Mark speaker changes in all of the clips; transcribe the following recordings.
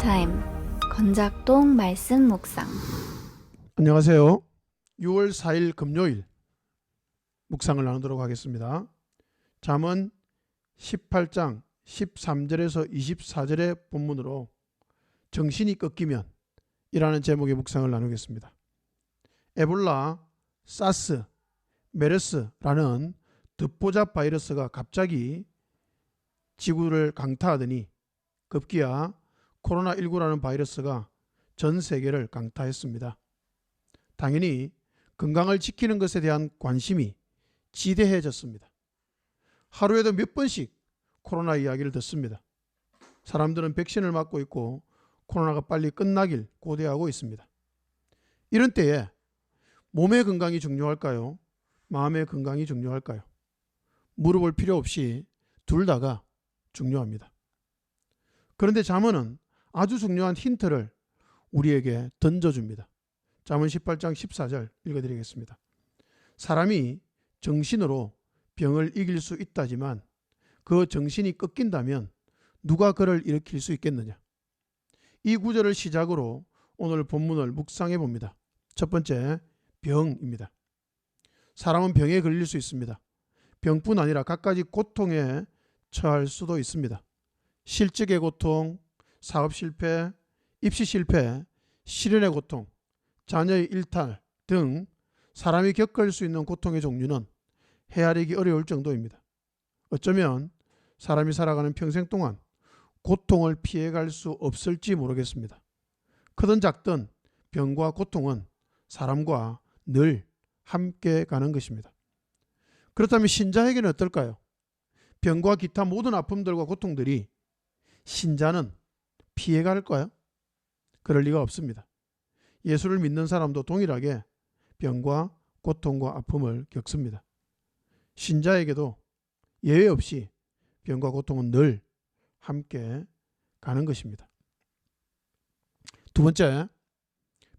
Speaker 1: 타임 건작동 말씀 묵상.
Speaker 2: 안녕하세요. 6월 4일 금요일 묵상을 나누도록 하겠습니다. 잠언 18장 13절에서 24절의 본문으로 정신이 꺾이면 이라는 제목의 묵상을 나누겠습니다. 에볼라, 사스, 메르스라는 듣보잡 바이러스가 갑자기 지구를 강타하더니 급기야 코로나19라는 바이러스가 전 세계를 강타했습니다. 당연히 건강을 지키는 것에 대한 관심이 지대해졌습니다. 하루에도 몇 번씩 코로나 이야기를 듣습니다. 사람들은 백신을 맞고 있고 코로나가 빨리 끝나길 고대하고 있습니다. 이런 때에 몸의 건강이 중요할까요? 마음의 건강이 중요할까요? 물어볼 필요 없이 둘 다가 중요합니다. 그런데 잠언은 아주 중요한 힌트를 우리에게 던져줍니다. 잠언 18장 14절 읽어드리겠습니다. 사람이 정신으로 병을 이길 수 있다지만 그 정신이 꺾인다면 누가 그를 일으킬 수 있겠느냐. 이 구절을 시작으로 오늘 본문을 묵상해 봅니다. 첫 번째, 병입니다. 사람은 병에 걸릴 수 있습니다. 병뿐 아니라 갖가지 고통에 처할 수도 있습니다. 실직의 고통, 사업 실패, 입시 실패, 실연의 고통, 자녀의 일탈 등 사람이 겪을 수 있는 고통의 종류는 헤아리기 어려울 정도입니다. 어쩌면 사람이 살아가는 평생 동안 고통을 피해갈 수 없을지 모르겠습니다. 크든 작든 병과 고통은 사람과 늘 함께 가는 것입니다. 그렇다면 신자에게는 어떨까요? 병과 기타 모든 아픔들과 고통들이 신자는 피해갈까요? 그럴 리가 없습니다. 예수를 믿는 사람도 동일하게 병과 고통과 아픔을 겪습니다. 신자에게도 예외 없이 병과 고통은 늘 함께 가는 것입니다. 두 번째,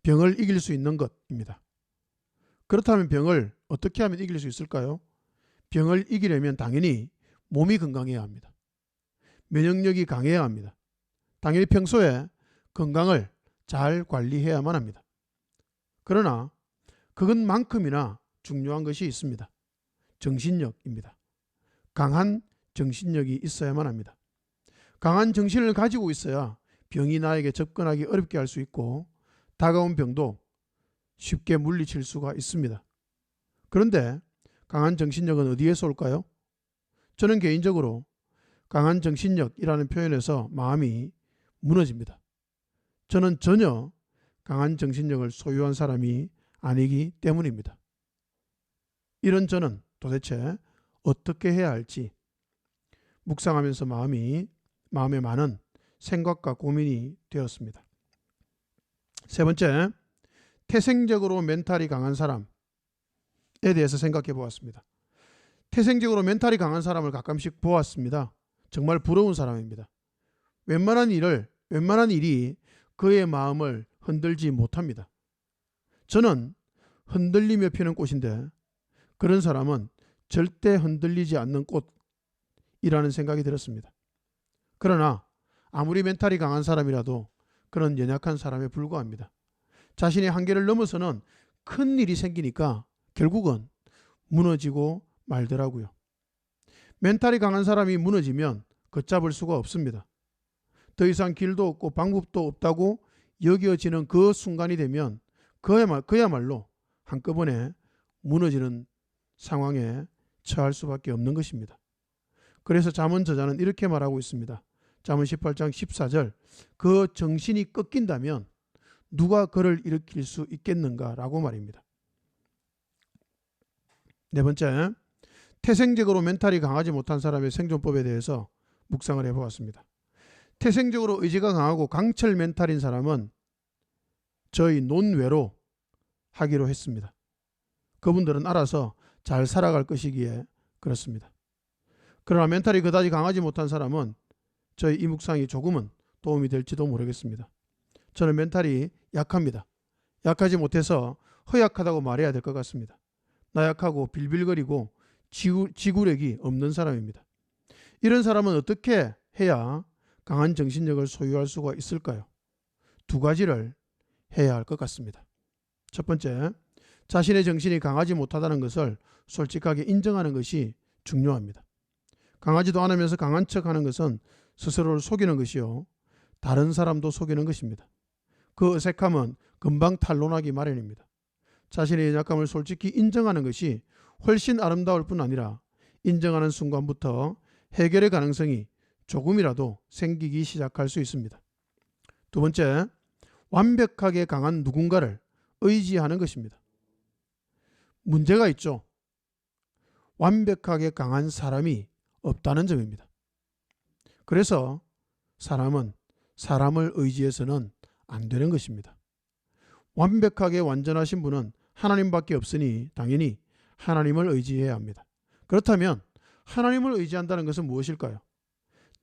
Speaker 2: 병을 이길 수 있는 것입니다. 그렇다면 병을 어떻게 하면 이길 수 있을까요? 병을 이기려면 당연히 몸이 건강해야 합니다. 면역력이 강해야 합니다. 당연히 평소에 건강을 잘 관리해야만 합니다. 그러나 그것만큼이나 중요한 것이 있습니다. 정신력입니다. 강한 정신력이 있어야만 합니다. 강한 정신을 가지고 있어야 병이 나에게 접근하기 어렵게 할 수 있고 다가온 병도 쉽게 물리칠 수가 있습니다. 그런데 강한 정신력은 어디에서 올까요? 저는 개인적으로 강한 정신력이라는 표현에서 마음이 무너집니다. 저는 전혀 강한 정신력을 소유한 사람이 아니기 때문입니다. 이런 저는 도대체 어떻게 해야 할지 묵상하면서 마음에 많은 생각과 고민이 되었습니다. 세 번째, 태생적으로 멘탈이 강한 사람에 대해서 생각해 보았습니다. 태생적으로 멘탈이 강한 사람을 가끔씩 보았습니다. 정말 부러운 사람입니다. 웬만한 일이 그의 마음을 흔들지 못합니다. 저는 흔들리며 피는 꽃인데 그런 사람은 절대 흔들리지 않는 꽃이라는 생각이 들었습니다. 그러나 아무리 멘탈이 강한 사람이라도 그런 연약한 사람에 불과합니다. 자신의 한계를 넘어서는 큰 일이 생기니까 결국은 무너지고 말더라고요. 멘탈이 강한 사람이 무너지면 걷잡을 수가 없습니다. 더 이상 길도 없고 방법도 없다고 여겨지는 그 순간이 되면 그야말로 한꺼번에 무너지는 상황에 처할 수밖에 없는 것입니다. 그래서 잠언 저자는 이렇게 말하고 있습니다. 잠언 18장 14절, 그 정신이 꺾인다면 누가 그를 일으킬 수 있겠는가라고 말입니다. 네 번째, 태생적으로 멘탈이 강하지 못한 사람의 생존법에 대해서 묵상을 해보았습니다. 태생적으로 의지가 강하고 강철 멘탈인 사람은 저희 논외로 하기로 했습니다. 그분들은 알아서 잘 살아갈 것이기에 그렇습니다. 그러나 멘탈이 그다지 강하지 못한 사람은 저희 이 묵상이 조금은 도움이 될지도 모르겠습니다. 저는 멘탈이 약합니다. 약하지 못해서 허약하다고 말해야 될 것 같습니다. 나약하고 빌빌거리고 지구력이 없는 사람입니다. 이런 사람은 어떻게 해야 강한 정신력을 소유할 수가 있을까요? 두 가지를 해야 할 것 같습니다. 첫 번째, 자신의 정신이 강하지 못하다는 것을 솔직하게 인정하는 것이 중요합니다. 강하지도 않으면서 강한 척하는 것은 스스로를 속이는 것이요, 다른 사람도 속이는 것입니다. 그 어색함은 금방 탄로나기 마련입니다. 자신의 연약함을 솔직히 인정하는 것이 훨씬 아름다울 뿐 아니라 인정하는 순간부터 해결의 가능성이 조금이라도 생기기 시작할 수 있습니다. 두 번째, 완벽하게 강한 누군가를 의지하는 것입니다. 문제가 있죠. 완벽하게 강한 사람이 없다는 점입니다. 그래서 사람은 사람을 의지해서는 안 되는 것입니다. 완벽하게 완전하신 분은 하나님밖에 없으니 당연히 하나님을 의지해야 합니다. 그렇다면 하나님을 의지한다는 것은 무엇일까요?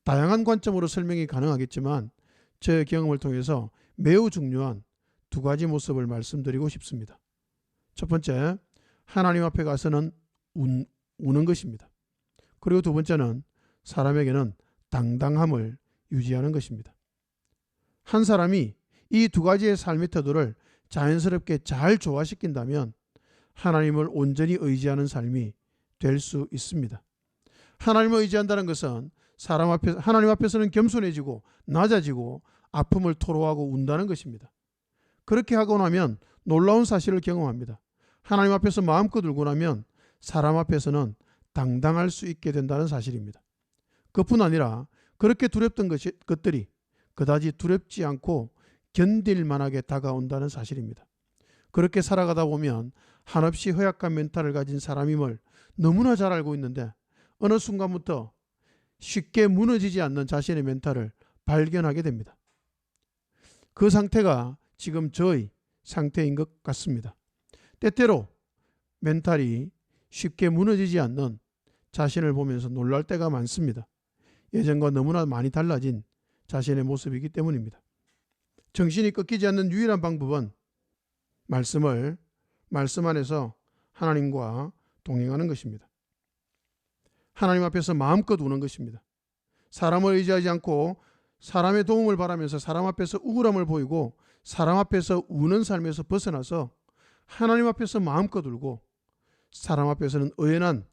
Speaker 2: 다양한 관점으로 설명이 가능하겠지만 제 경험을 통해서 매우 중요한 두 가지 모습을 말씀드리고 싶습니다. 첫 번째, 하나님 앞에 가서는 우는 것입니다. 그리고 두 번째는 사람에게는 당당함을 유지하는 것입니다. 한 사람이 이 두 가지의 삶의 태도를 자연스럽게 잘 조화시킨다면 하나님을 온전히 의지하는 삶이 될 수 있습니다. 하나님을 의지한다는 것은 하나님 앞에서는 겸손해지고 낮아지고 아픔을 토로하고 운다는 것입니다. 그렇게 하고 나면 놀라운 사실을 경험합니다. 하나님 앞에서 마음껏 울고 나면 사람 앞에서는 당당할 수 있게 된다는 사실입니다. 그뿐 아니라 그렇게 두렵던 것들이 그다지 두렵지 않고 견딜 만하게 다가온다는 사실입니다. 그렇게 살아가다 보면 한없이 허약한 멘탈을 가진 사람임을 너무나 잘 알고 있는데 어느 순간부터 쉽게 무너지지 않는 자신의 멘탈을 발견하게 됩니다. 그 상태가 지금 저의 상태인 것 같습니다. 때때로 멘탈이 쉽게 무너지지 않는 자신을 보면서 놀랄 때가 많습니다. 예전과 너무나 많이 달라진 자신의 모습이기 때문입니다. 정신이 꺾이지 않는 유일한 방법은 말씀 안에서 하나님과 동행하는 것입니다. 하나님 앞에서 마음껏 우는 것입니다. 사람을 의지하지 않고 사람의 도움을 바라면서 사람 앞에서 우울함을 보이고 사람 앞에서 우는 삶에서 벗어나서 하나님 앞에서 마음껏 울고 사람 앞에서는 의연한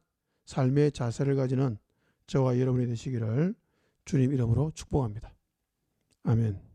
Speaker 2: 삶의 자세를 가지는 저와 여러분이 되시기를 주님 이름으로 축복합니다. 아멘.